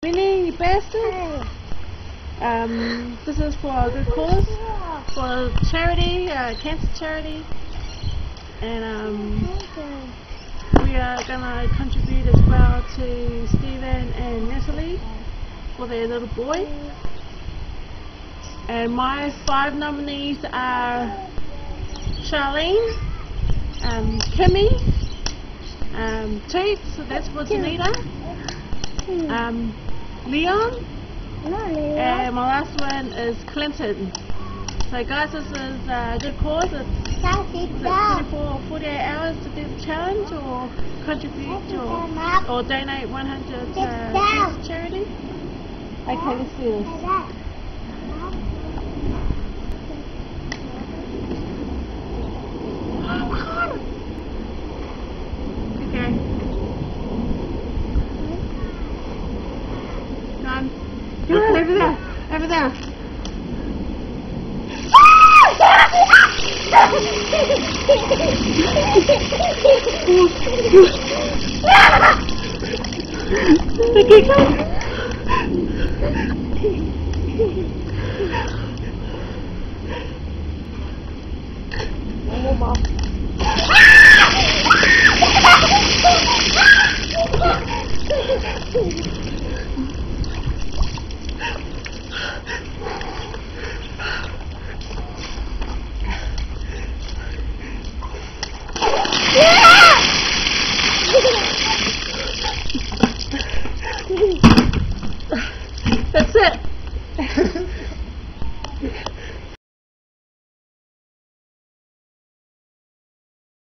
Really, you bastard? This is for a good cause, for charity, cancer charity, and we are gonna contribute as well to Stephen and Natalie for their little boy. And my 5 nominees are Charlene, Kimmy, Toots, so that's for Janita, Leon, and my last one is Clinton. So guys, this is a good cause. It's 24 or 48 hours to do the challenge or contribute or donate 100 to charity. Okay, let's do this. Okay. Done. Over there. Over there. Okay, come. One more.